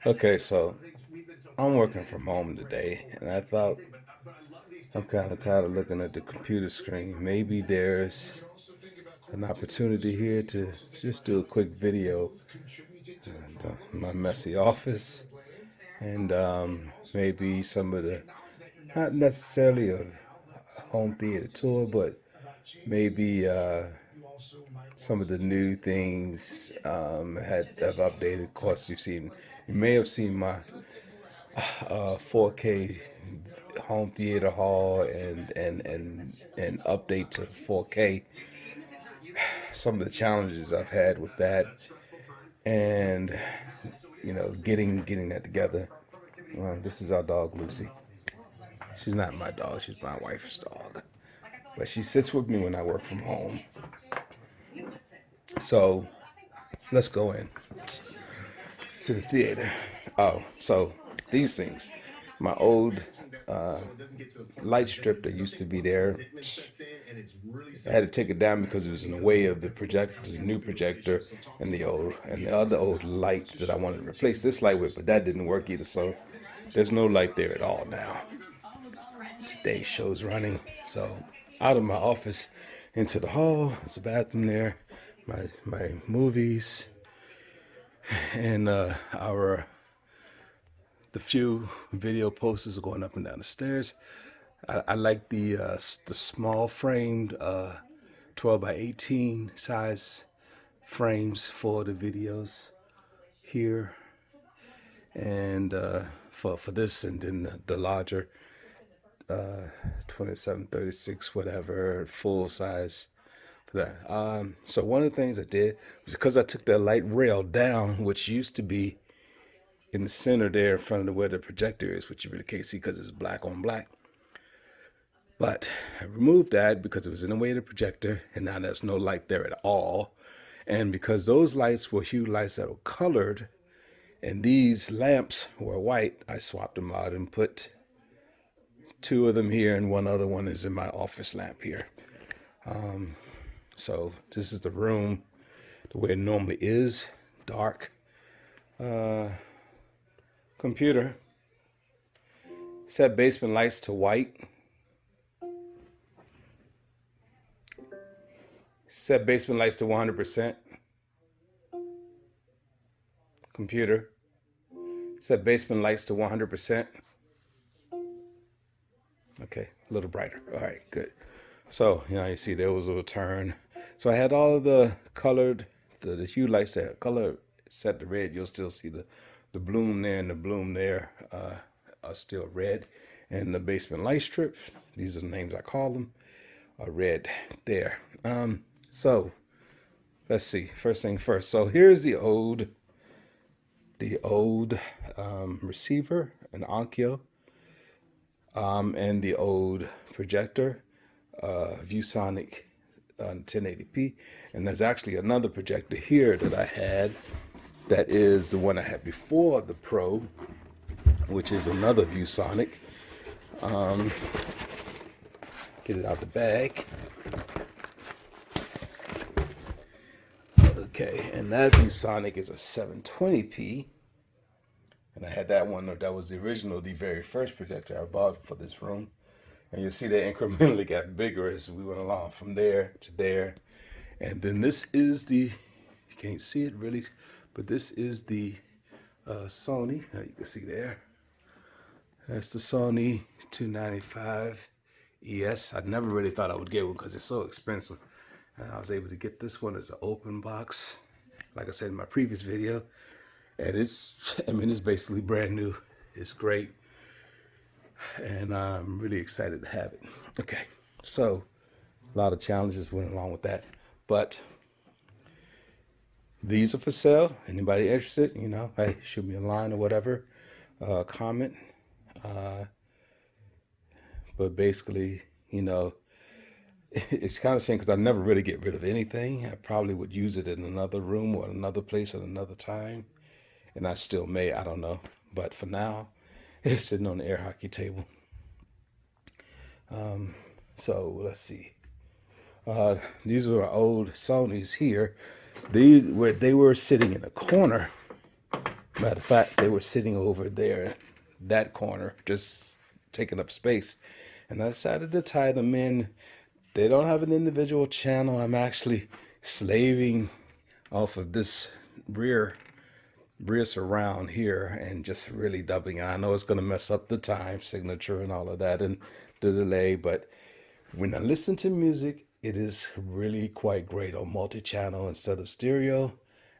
Okay, so I'm working from home today, and I thought I'm kind of tired of looking at the computer screen. Maybe there's an opportunity here to just do a quick video and, my messy office, and maybe some of the, not necessarily a home theater tour, but maybe some of the new things have updated. Of course, you may have seen my 4K home theater hall and update to 4K. Some of the challenges I've had with that, and getting that together. This is our dog Lucy. She's not my dog. She's my wife's dog, but she sits with me when I work from home. So let's go in to the theater. Oh, so these things, my old light strip that used to be there, I had to take it down because it was in the way of the projector, the new projector, and the other old light that I wanted to replace this light with, but that didn't work either. So there's no light there at all now. Today's show's running, so out of my office into the hall. There's a bathroom there, my movies, and the few video posters are going up and down the stairs. I like the small framed 12 by 18 size frames for the videos here, and for this, and then the larger 27, 36, whatever, full size for that. So one of the things I did was, because I took that light rail down, which used to be in the center there in front of where the projector is, which you really can't see because it's black on black. But I removed that because it was in the way of the projector, and now there's no light there at all. And because those lights were hue lights that were colored, and these lamps were white, I swapped them out and put two of them here, and one other one is in my office lamp here. So this is the room the way it normally is, dark. Computer. Set basement lights to white. Set basement lights to 100%. Computer. Set basement lights to 100%. Okay, a little brighter. All right, good. So, you see there was a little turn. So I had all of the colored, the hue lights that color set to red. You'll still see the bloom there and the bloom there are still red. And the basement light strips, these are the names I call them, are red there. So let's see. First thing first. So here's the old receiver, an Onkyo, and the old projector, ViewSonic 1080p. And there's actually another projector here that I had, that is the one I had before the Pro, which is another ViewSonic. Get it out the bag. Okay, and that ViewSonic is a 720p. And I had that one, that was the original, the very first projector I bought for this room. And you'll see that incrementally got bigger as we went along from there to there. And then this is you can't see it really, but this is the Sony, you can see there. That's the Sony 295 ES. I never really thought I would get one because it's so expensive. And I was able to get this one as an open box, like I said in my previous video. And it's basically brand new. It's great. And I'm really excited to have it. Okay, so a lot of challenges went along with that. But these are for sale. Anybody interested, hey, shoot me a line or whatever, comment. But basically, it's kind of shame because I never really get rid of anything. I probably would use it in another room or another place at another time. And I still may, I don't know. But for now, it's sitting on the air hockey table. So let's see. These were old Sonys here. They were sitting in a corner Matter of fact, they were sitting over there, that corner, just taking up space. And I decided to tie them in. They don't have an individual channel. I'm actually slaving off of this rear surround here and just really dubbing it. I know it's going to mess up the time signature and all of that and the delay, but when I listen to music, it is really quite great on multi-channel instead of stereo,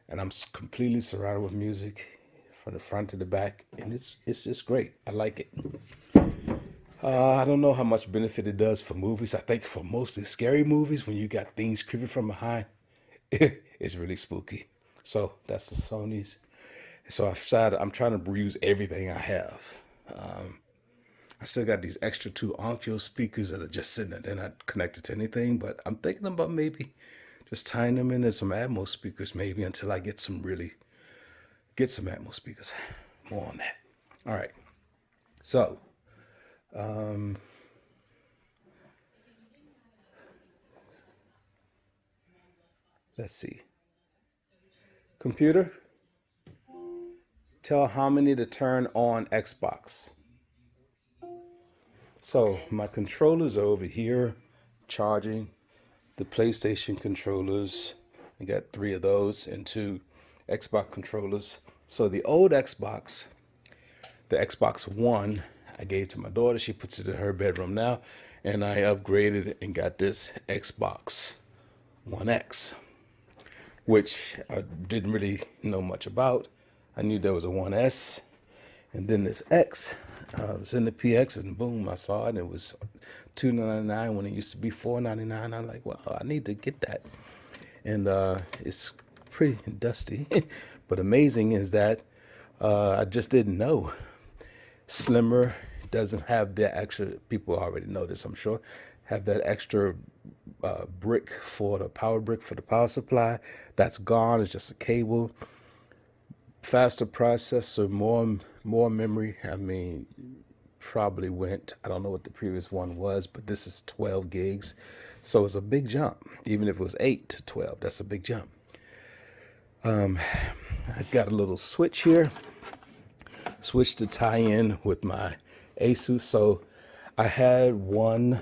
and I'm completely surrounded with music from the front to the back, and it's just great. I like it. I don't know how much benefit it does for movies. I think for mostly scary movies, when you got things creeping from behind, it's really spooky. So that's the Sony's. So I've decided I'm trying to use everything I have. I still got these extra two Onkyo speakers that are just sitting there. They're not connected to anything, but I'm thinking about maybe just tying them into some Atmos speakers, maybe until I get some Atmos speakers. More on that. All right. So, let's see. Computer, tell how many to turn on Xbox. So my controllers are over here charging. The PlayStation controllers, I got 3 of those and 2 Xbox controllers. So the old Xbox, the Xbox One, I gave to my daughter. She puts it in her bedroom now. And I upgraded and got this Xbox One X, which I didn't really know much about. I knew there was a 1S, and then this X. I was in the PX, and boom, I saw it, and it was $2.99 when it used to be $4.99. I'm like, well, I need to get that. And it's pretty dusty, but amazing is that I just didn't know. Slimmer, doesn't have that extra, people already know this, I'm sure, have that extra brick for the power supply. That's gone. It's just a cable. Faster processor, more memory. I mean, probably went, I don't know what the previous one was, but this is 12 gigs. So it's a big jump. Even if it was 8 to 12, that's a big jump. I've got a little switch here. Switch to tie in with my Asus. So I had one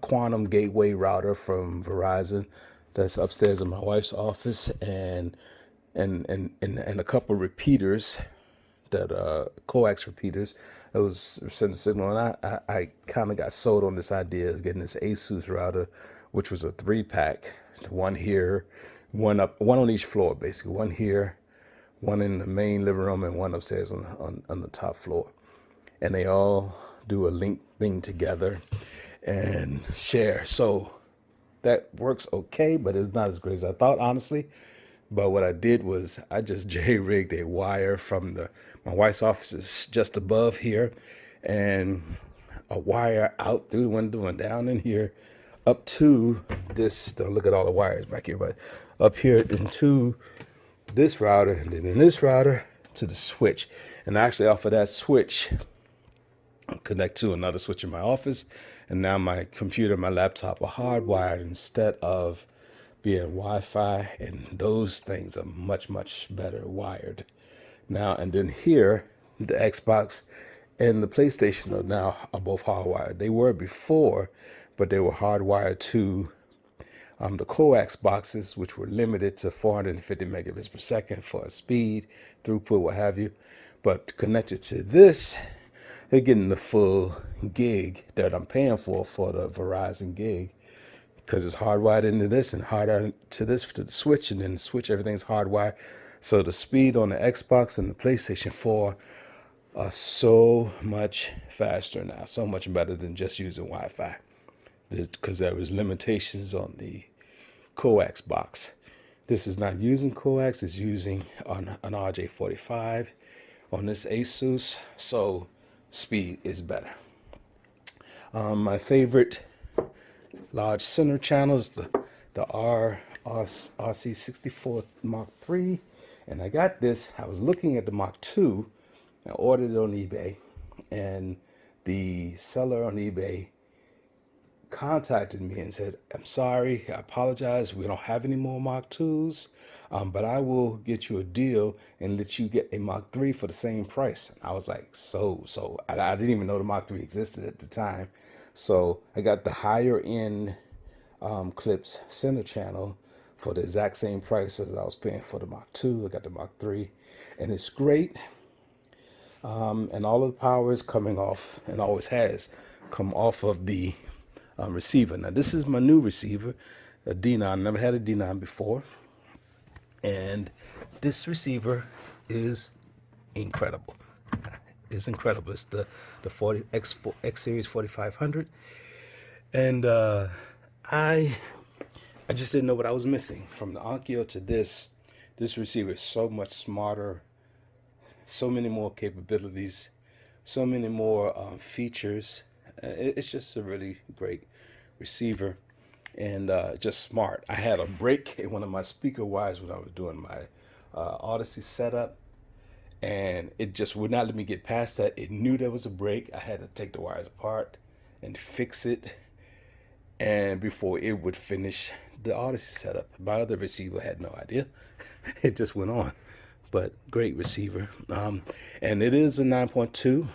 quantum gateway router from Verizon that's upstairs in my wife's office, and a couple repeaters that coax repeaters that was sending signal. And I kind of got sold on this idea of getting this Asus router, which was a 3-pack, one here, one on each floor, basically, one here, one in the main living room, and one upstairs on the top floor. And they all do a link thing together and share. So that works okay, but it's not as great as I thought, honestly. But what I did was I just J-rigged a wire from my wife's office is just above here, and a wire out through the window and down in here up to this. Don't look at all the wires back here, but up here into this router, and then in this router to the switch. And actually off of that switch, connect to another switch in my office, and now my computer, my laptop are hardwired instead of being Wi-Fi, and those things are much better wired now. And then here, the Xbox and the PlayStation are both hardwired. They were before, but they were hardwired to the coax boxes, which were limited to 450 megabits per second for speed, throughput, what have you. But connected to this, they're getting the full gig that I'm paying for the Verizon gig, because it's hardwired into this and hardwired to the switch, and then the switch, everything's hardwired. So the speed on the Xbox and the PlayStation 4 are so much faster now, so much better than just using Wi-Fi, because there was limitations on the coax box. This is not using coax, it's using an RJ45 on this Asus, so speed is better. My favorite large center channel is the RC64 Mark III, and I got this. I was looking at the Mark II. I ordered it on eBay, and the seller on eBay contacted me and said, I'm sorry, I apologize. We don't have any more Mach 2s, but I will get you a deal and let you get a Mach 3 for the same price. I was like, I didn't even know the Mach 3 existed at the time. So I got the higher end clips center channel for the exact same price as I was paying for the Mach 2. I got the Mach 3, and it's great. And all of the power is coming off, and always has come off of the receiver. Now, this is my new receiver, a D9. Never had a D9 before. And this receiver is incredible. It's incredible. It's the 40 X Series 4500. And I just didn't know what I was missing. From the Onkyo to this receiver is so much smarter, so many more capabilities, so many more features. It's just a really great receiver, and just smart. I had a break in one of my speaker wires when I was doing my Odyssey setup, and it just would not let me get past that. It knew there was a break. I had to take the wires apart and fix it, and before it would finish the Odyssey setup. My other receiver had no idea. It just went on. But great receiver. And it is a 9.2.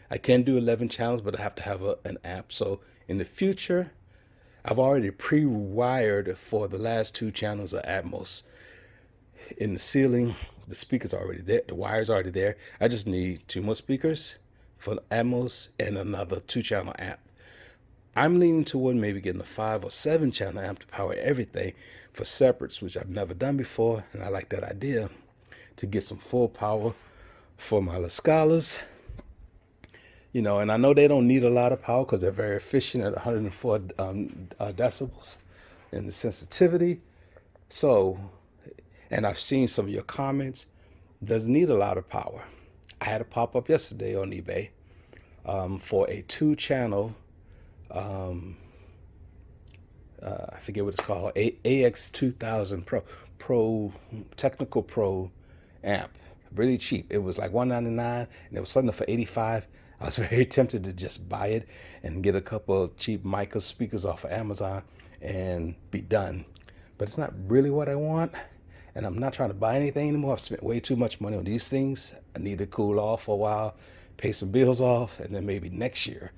I can do 11 channels, but I have to have an app. So in the future, I've already pre-wired for the last 2 channels of Atmos. In the ceiling, the speaker's already there. The wire's already there. I just need 2 more speakers for Atmos and another 2-channel amp. I'm leaning toward maybe getting a 5 or 7 channel amp to power everything for separates, which I've never done before. And I like that idea, to get some full power for my La Scalas. You know, and I know they don't need a lot of power because they're very efficient at 104 decibels in the sensitivity. So, and I've seen some of your comments, doesn't need a lot of power. I had a pop-up yesterday on eBay for a 2-channel, I forget what it's called, AX2000 Pro Technical Pro amp. Really cheap. It was like $199, and it was something for $85. I was very tempted to just buy it and get a couple of cheap mica speakers off of Amazon and be done. But it's not really what I want, and I'm not trying to buy anything anymore. I've spent way too much money on these things. I need to cool off for a while, pay some bills off, and then maybe next year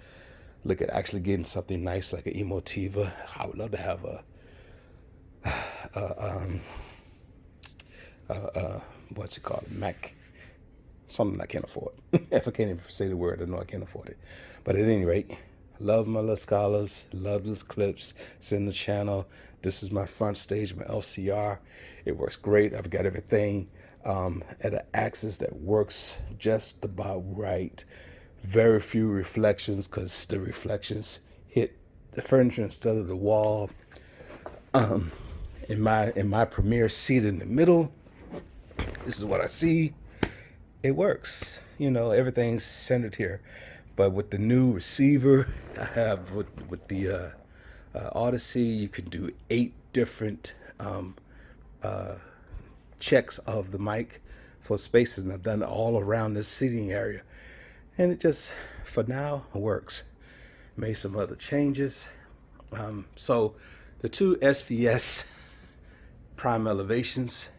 look at actually getting something nice like an Emotiva. I would love to have what's it called, Mac, something I can't afford. If I can't even say the word, I know I can't afford it. But at any rate, love my La Scalas, love these clips. It's in the channel. This is my front stage, my LCR. It works great. I've got everything at an axis that works just about right. Very few reflections, because the reflections hit the furniture instead of the wall. In my premier seat in the middle, this is what I see. It works. You know, everything's centered here. But with the new receiver I have with the Odyssey, you can do 8 different checks of the mic for spaces, and I've done it all around this seating area. And it just, for now, works. Made some other changes. So the 2 SVS prime elevations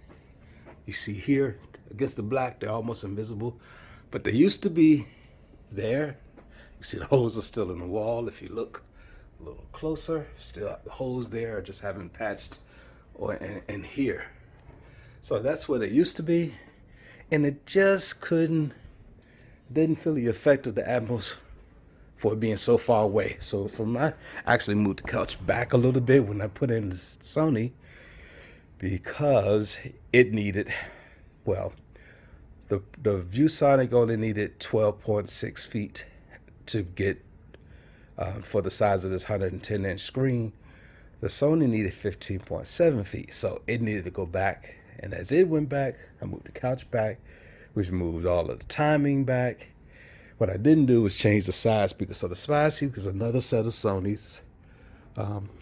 you see here against the black, they're almost invisible, but they used to be there. You see the holes are still in the wall. If you look a little closer, still the holes there are just haven't patched or in here. So that's where they used to be, and it just didn't feel the effect of the Atmos for it being so far away. So I actually moved the couch back a little bit when I put in the Sony, because it needed, well, the ViewSonic only needed 12.6 feet to get for the size of this 110-inch screen. The Sony needed 15.7 feet, so it needed to go back. And as it went back, I moved the couch back, which moved all of the timing back. What I didn't do was change the side speaker. So the side speaker is another set of Sonys.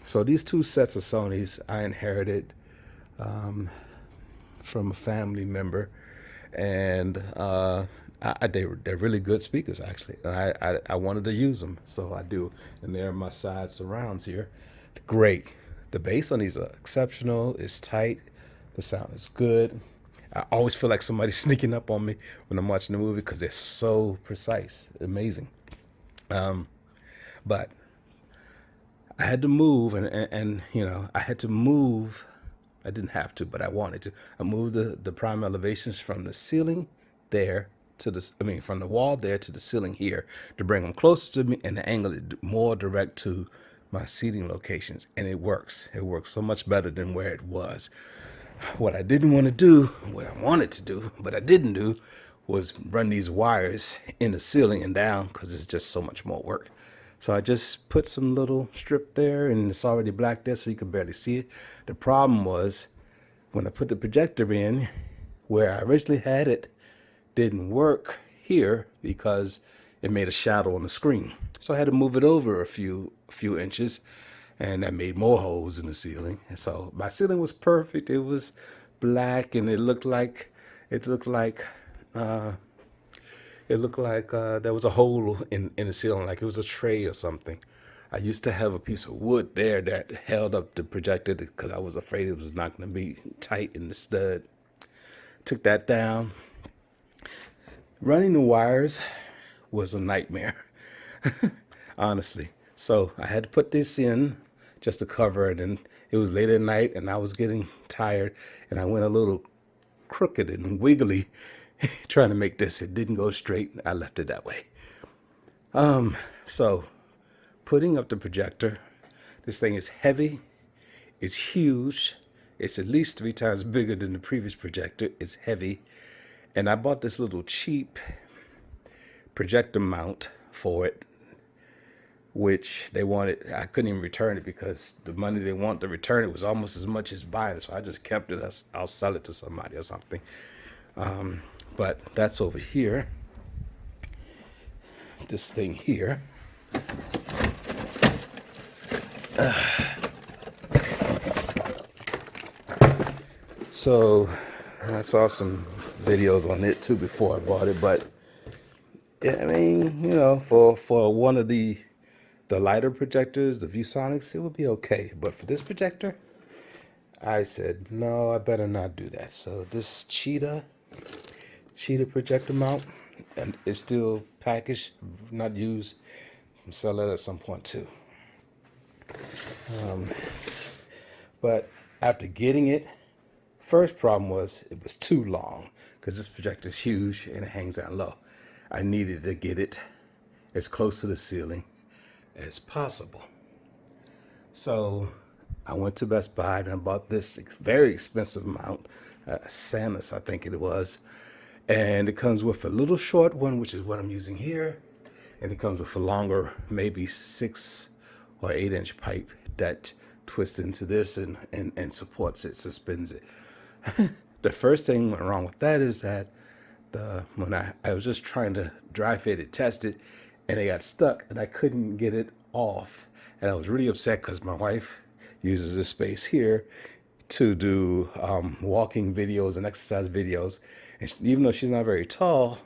So these 2 sets of Sonys I inherited from a family member, and They're really good speakers, actually. And I wanted to use them, so I do. And they're my side surrounds here. Great. The bass on these are exceptional. It's tight. The sound is good. I always feel like somebody's sneaking up on me when I'm watching the movie because they're so precise. Amazing. But I had to move, and I had to move. I didn't have to, but I wanted to. I moved the prime elevations from the ceiling there to from the wall there to the ceiling here to bring them closer to me and to angle it more direct to my seating locations. And it works. It works so much better than where it was. What I didn't want to do, what I wanted to do, but I didn't do, was run these wires in the ceiling and down because it's just so much more work. So I just put some little strip there, and it's already black there so you can barely see it. The problem was when I put the projector in, where I originally had it, didn't work here because it made a shadow on the screen. So I had to move it over a few inches, and that made more holes in the ceiling. And so my ceiling was perfect. It was black, and it looked like there was a hole in the ceiling, like it was a tray or something. I used to have a piece of wood there that held up the projector because I was afraid it was not going to be tight in the stud. Took that down. Running the wires was a nightmare, honestly. So I had to put this in just to cover it, and it was late at night, and I was getting tired, and I went a little crooked and wiggly trying to make this. It didn't go straight. I left it that way. So putting up the projector, this thing is heavy. It's huge. It's at least 3 times bigger than the previous projector. It's heavy. And I bought this little cheap projector mount for it, which they wanted. I couldn't even return it because the money they want to return it was almost as much as buying it. So I just kept it. I'll sell it to somebody or something. But that's over here. This thing here. So I saw some videos on it too before I bought it, but yeah, I mean, for one of the lighter projectors, the ViewSonics, it would be okay. But for this projector, I said, no, I better not do that. So this cheetah projector mount, and it's still packaged, not used. I'll sell that at some point too. But after getting it, first problem was it was too long because this projector is huge and it hangs down low. I needed to get it as close to the ceiling as possible. So I went to Best Buy and I bought this very expensive mount, Samus, I think it was. And it comes with a little short one, which is what I'm using here. And it comes with a longer, maybe 6 or 8 inch pipe that twists into this and supports it, suspends it. The first thing went wrong with that is that when I was just trying to dry fit it, test it, and it got stuck and I couldn't get it off. And I was really upset because my wife uses this space here to do walking videos and exercise videos. And even though she's not very tall,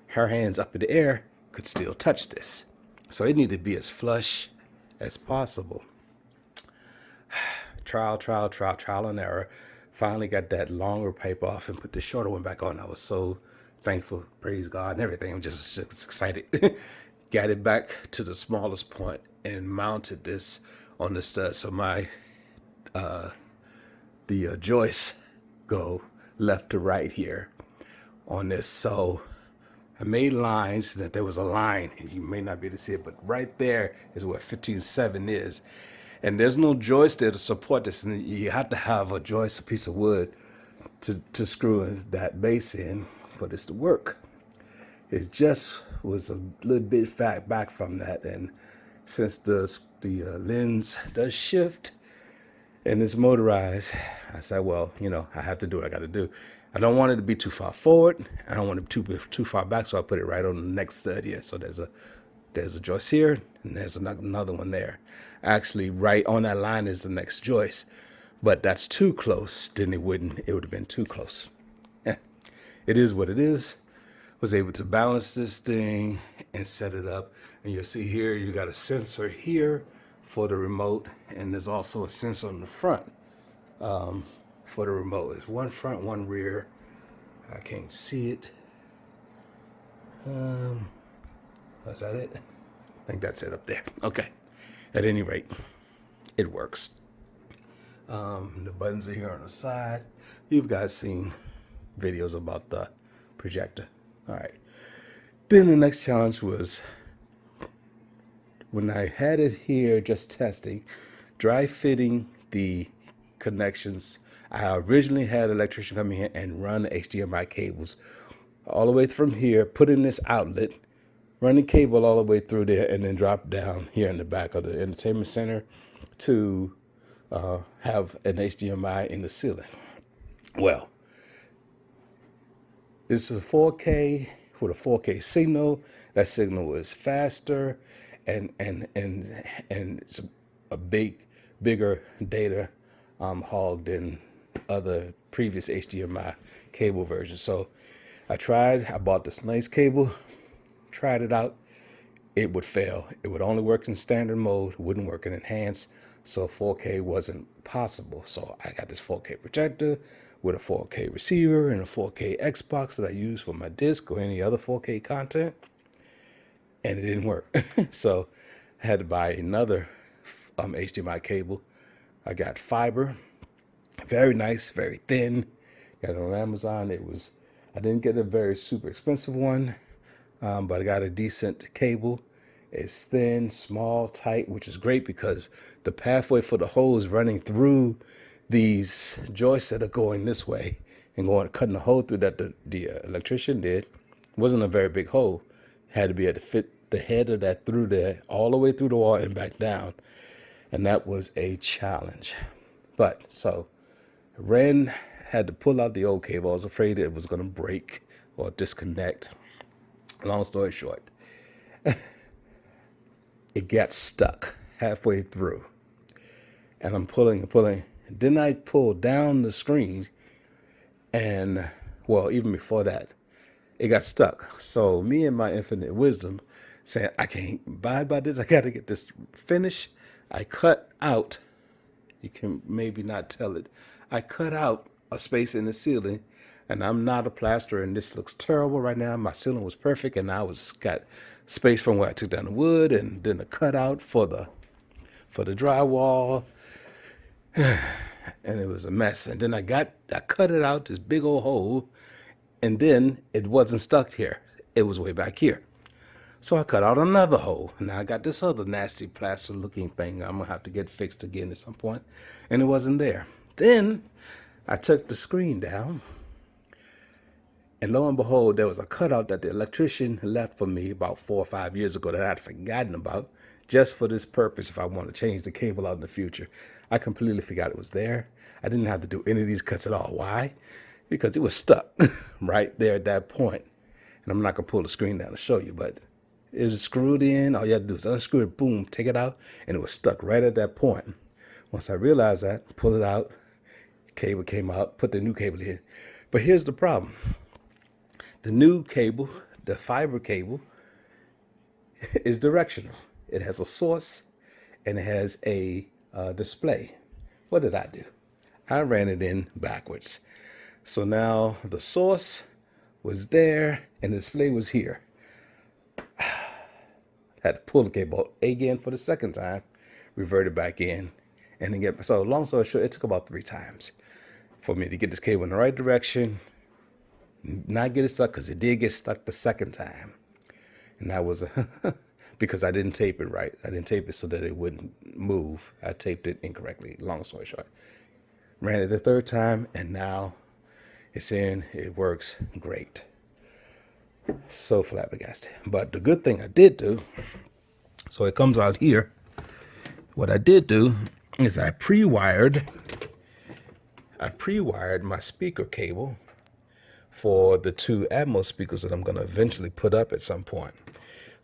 her hands up in the air could still touch this. So it needed to be as flush as possible. Trial and error. Finally got that longer pipe off and put the shorter one back on. I was so thankful, praise God and everything. I'm just excited. Got it back to the smallest point and mounted this on the stud. So my the joists go left to right here on this. So I made lines that there was a line, and you may not be able to see it, but right there is where 15.7 is. And there's no joist there to support this. And you have to have a joist, a piece of wood, to screw that base in for this to work. It just was a little bit back from that. And since the lens does shift and it's motorized, I said, well, I have to do what I got to do. I don't want it to be too far forward. I don't want it to be too far back, so I put it right on the next stud here. So there's a joist here, and there's another one there. Actually, right on that line is the next joist, but that's too close. Then it would have been too close. It is what it is. was able to balance this thing and set it up. And you'll see here, you got a sensor here for the remote, and there's also a sensor on the front for the remote. There's one front, one rear. I can't see it. Is that it? I think that's it up there. Okay. At any rate, it works. The buttons are here on the side. You've guys seen videos about the projector. All right. Then the next challenge was when I had it here just testing, dry fitting the connections. I originally had an electrician come in here and run the HDMI cables all the way from here, put in this outlet, run the cable all the way through there, and then drop down here in the back of the entertainment center to have an HDMI in the ceiling. Well, it's a 4K with a 4K signal. That signal is faster, and it's a bigger data hog than other previous HDMI cable versions. So I bought this nice cable, tried it out. It would fail. It would only work in standard mode, wouldn't work in enhanced. So 4K wasn't possible. So I got this 4K projector with a 4K receiver and a 4K Xbox that I use for my disc or any other 4K content. And it didn't work. So I had to buy another HDMI cable. I got fiber, very nice, very thin. Got it on Amazon. I didn't get a very super expensive one, but I got a decent cable. It's thin, small, tight, which is great because the pathway for the hose running through these joists that are going this way and cutting the hole through that the electrician did wasn't a very big hole. Had to be able to fit the head of that through there all the way through the wall and back down. And that was a challenge. But so had to pull out the old cable. I was afraid it was going to break or disconnect. Long story short, it got stuck halfway through. And I'm pulling and pulling. Then I pulled down the screen, and well, even before that, it got stuck. So me and my infinite wisdom saying, I can't abide by this. I got to get this finished. I cut out, you can maybe not tell it, I cut out a space in the ceiling, and I'm not a plasterer, and this looks terrible right now. My ceiling was perfect, and I got space from where I took down the wood, and then a cutout for the drywall, and it was a mess. And then I cut it out, this big old hole, and then it wasn't stuck here. It was way back here. So I cut out another hole. Now I got this other nasty plaster looking thing I'm gonna have to get fixed again at some point, and it wasn't there. Then I took the screen down, and lo and behold, there was a cutout that the electrician left for me about 4 or 5 years ago that I'd forgotten about, just for this purpose if I want to change the cable out in the future. I completely forgot it was there. I didn't have to do any of these cuts at all. Why? Because it was stuck right there at that point. And I'm not going to pull the screen down to show you, but it was screwed in. All you had to do is unscrew it, boom, take it out, and it was stuck right at that point. Once I realized that, pull it out, cable came out, put the new cable in. But here's the problem. The new cable, the fiber cable, is directional. It has a source and it has a display. What did I do? I ran it in backwards. So now the source was there and the display was here. Had to pull the cable out again for the second time, revert it back in, and then so long story short, it took about 3 times for me to get this cable in the right direction, not get it stuck, because it did get stuck the second time. And that was because I didn't tape it right. I didn't tape it so that it wouldn't move. I taped it incorrectly, long story short. Ran it the third time, and now it's in. It works great. So flabbergasted. But the good thing I did do, so it comes out here. What I did do is I pre-wired my speaker cable for the 2 Atmos speakers that I'm going to eventually put up at some point.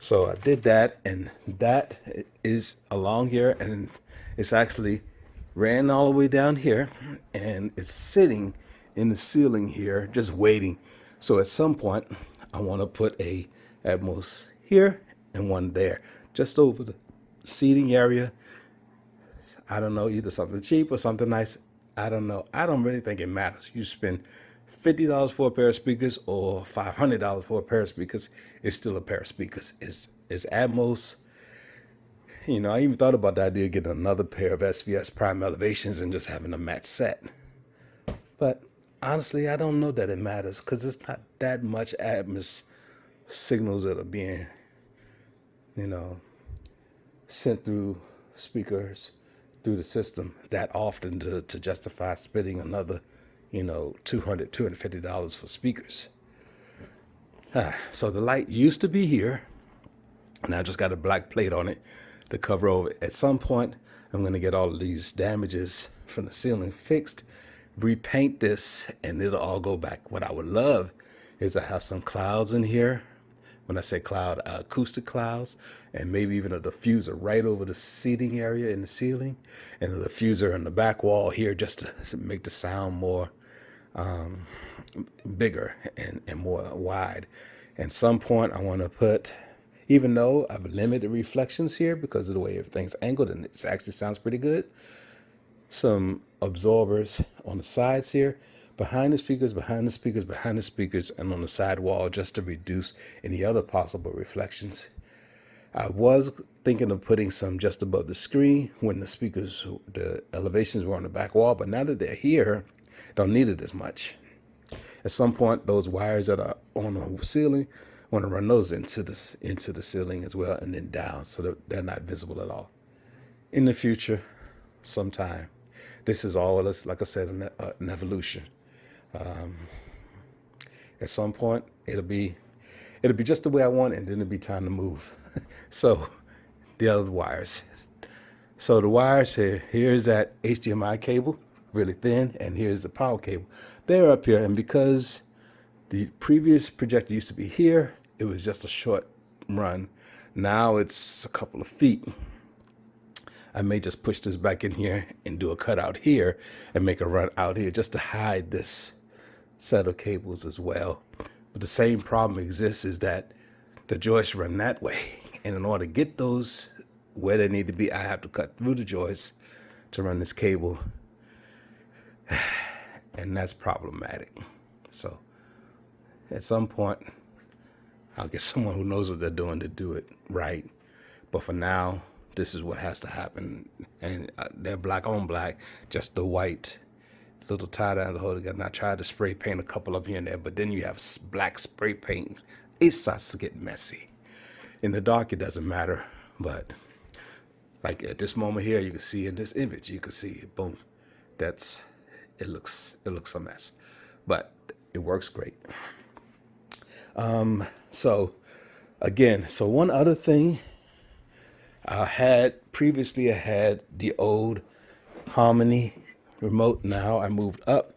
So I did that, and that is along here, and it's actually ran all the way down here, and it's sitting in the ceiling here, just waiting. So at some point, I want to put a Atmos here and one there, just over the seating area. I don't know, either something cheap or something nice. I don't know. I don't really think it matters. You spend $50 for a pair of speakers or $500 for a pair of speakers. It's still a pair of speakers. It's Atmos. You know, I even thought about the idea of getting another pair of SVS Prime Elevations and just having a match set. But honestly, I don't know that it matters because it's not that much Atmos signals that are being, you know, sent through speakers through the system that often to justify spending another, $250 for speakers. So the light used to be here, and I just got a black plate on it to cover over it. At some point, I'm going to get all of these damages from the ceiling fixed, repaint this, and it'll all go back. What I would love is to have some clouds in here. When I say cloud, acoustic clouds, and maybe even a diffuser right over the seating area in the ceiling, and a diffuser in the back wall here just to make the sound more bigger and more wide. At some point, I want to put, even though I've limited reflections here because of the way everything's angled and it actually sounds pretty good, some absorbers on the sides here, behind the speakers, behind the speakers, behind the speakers, and on the side wall just to reduce any other possible reflections. I was thinking of putting some just above the screen when the speakers, the elevations were on the back wall, but now that they're here, don't need it as much. At some point, those wires that are on the ceiling, I want to run those into the ceiling as well and then down so that they're not visible at all. In the future, sometime. This is all, like I said, an evolution. At some point, it'll be just the way I want it, and then it'll be time to move. So the other wires. So the wires here's that HDMI cable, really thin, and here's the power cable. They're up here, and because the previous projector used to be here, it was just a short run. Now it's a couple of feet. I may just push this back in here and do a cutout here and make a run out here just to hide this set of cables as well. But the same problem exists, is that the joists run that way. And in order to get those where they need to be, I have to cut through the joists to run this cable. And that's problematic. So at some point, I'll get someone who knows what they're doing to do it right. But for now, this is what has to happen. And they're black on black, just the white little tie down to hold together. And I tried to spray paint a couple up here and there, but then you have black spray paint. It starts to get messy. In the dark, it doesn't matter. But like at this moment here, you can see in this image, you can see, boom, it looks a mess. But it works great. So one other thing, I had the old Harmony remote. Now I moved up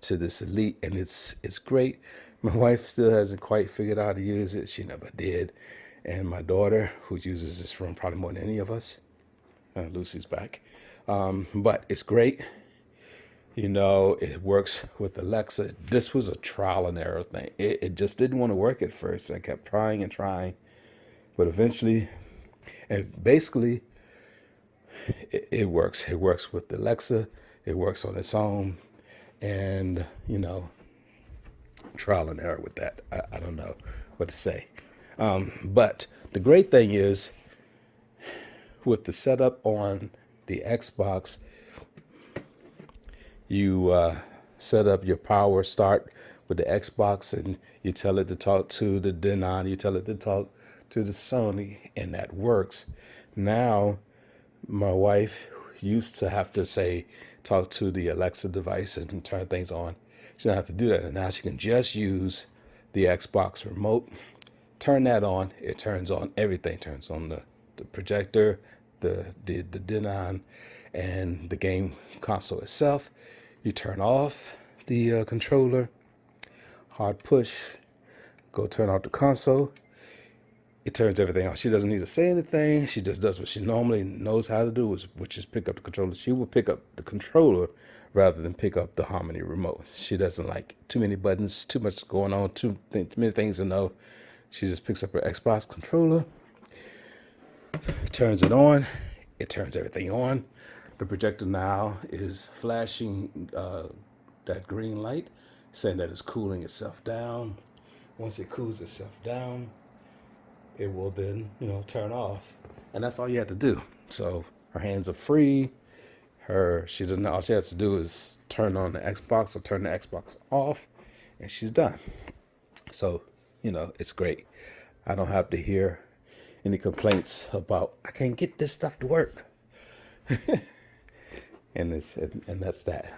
to this Elite, and it's great. My wife still hasn't quite figured out how to use it. She never did. And my daughter, who uses this room probably more than any of us, Lucy's back. But it's great. It works with Alexa. This was a trial and error thing. It just didn't want to work at first. I kept trying and trying, but eventually, and basically, it works. It works with Alexa. It works on its own, and trial and error with that. I don't know what to say. But the great thing is, with the setup on the Xbox, you set up your power start with the Xbox, and you tell it to talk to the Denon, you tell it to talk to the Sony, and that works. Now, my wife used to have to talk to the Alexa device and turn things on. She doesn't have to do that. And now she can just use the Xbox remote, turn that on, it turns on everything. Turns on the projector, the Denon, and the game console itself. You turn off the controller, hard push, go turn off the console. It turns everything off. She doesn't need to say anything. She just does what she normally knows how to do, which is pick up the controller. She will pick up the controller rather than pick up the Harmony remote. She doesn't like too many buttons, too much going on, too many things to know. She just picks up her Xbox controller, turns it on, it turns everything on. The projector now is flashing that green light, saying that it's cooling itself down. Once it cools itself down, it will then, turn off. And that's all you have to do. So her hands are free. She doesn't know, all she has to do is turn on the Xbox or turn the Xbox off, and she's done. So, it's great. I don't have to hear any complaints about I can't get this stuff to work. and that's that.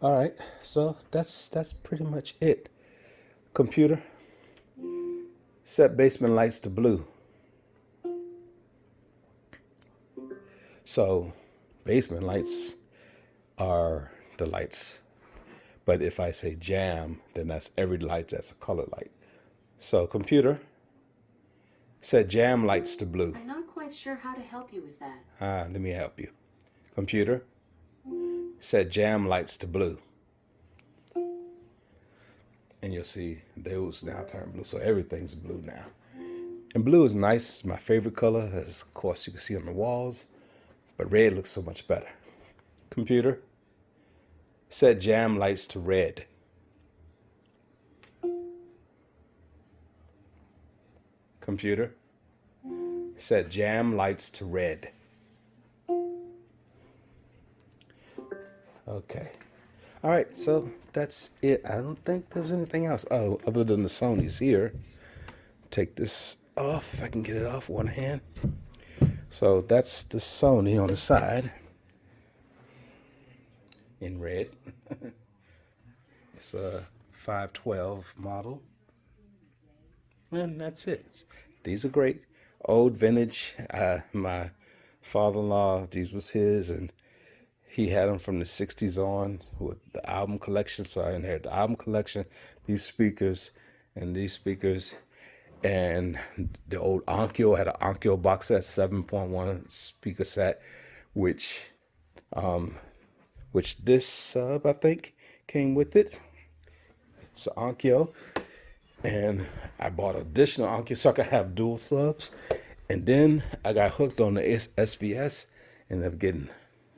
All right, so that's pretty much it. Computer, set basement lights to blue. So basement lights are the lights. But if I say jam, then that's every light that's a color light. So computer, set jam lights to blue. I'm not quite sure how to help you with that. Let me help you. Computer, set jam lights to blue. And you'll see those now turn blue. So everything's blue now. And blue is nice. It's my favorite color, as of course you can see on the walls. But red looks so much better. Computer, set jam lights to red. Computer, set jam lights to red. Okay. All right, so that's it. I don't think there's anything else. Oh, other than the Sony's here. Take this off, if I can get it off one hand. So that's the Sony on the side in red. It's a 512 model. And that's it. These are great. Old vintage. My father-in-law, these was his, and he had them from the 60s on with the album collection. So I inherited the album collection, these speakers, and these speakers. And the old Onkyo had an Onkyo box set, 7.1 speaker set, which this sub, I think, came with it. It's an Onkyo. And I bought additional Onkyo so I could have dual subs. And then I got hooked on the SVS, ended up getting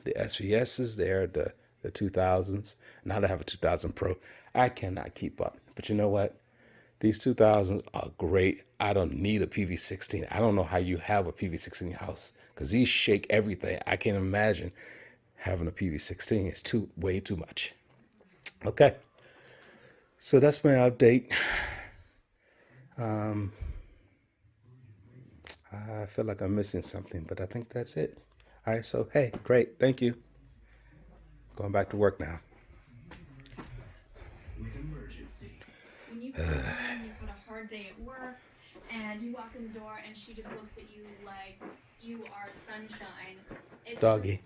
the SVSs there, the 2000s. Now I have a 2000 Pro. I cannot keep up. But you know what? These 2000s are great. I don't need a PV16. I don't know how you have a PV16 in your house, because these shake everything. I can't imagine having a PV16. It's way too much. Okay. So that's my update. I feel like I'm missing something, but I think that's it. All right, so hey, great, thank you. Going back to work now. When you come home, you've had a hard day at work, and you walk in the door, and she just looks at you like you are sunshine. It's Doggy.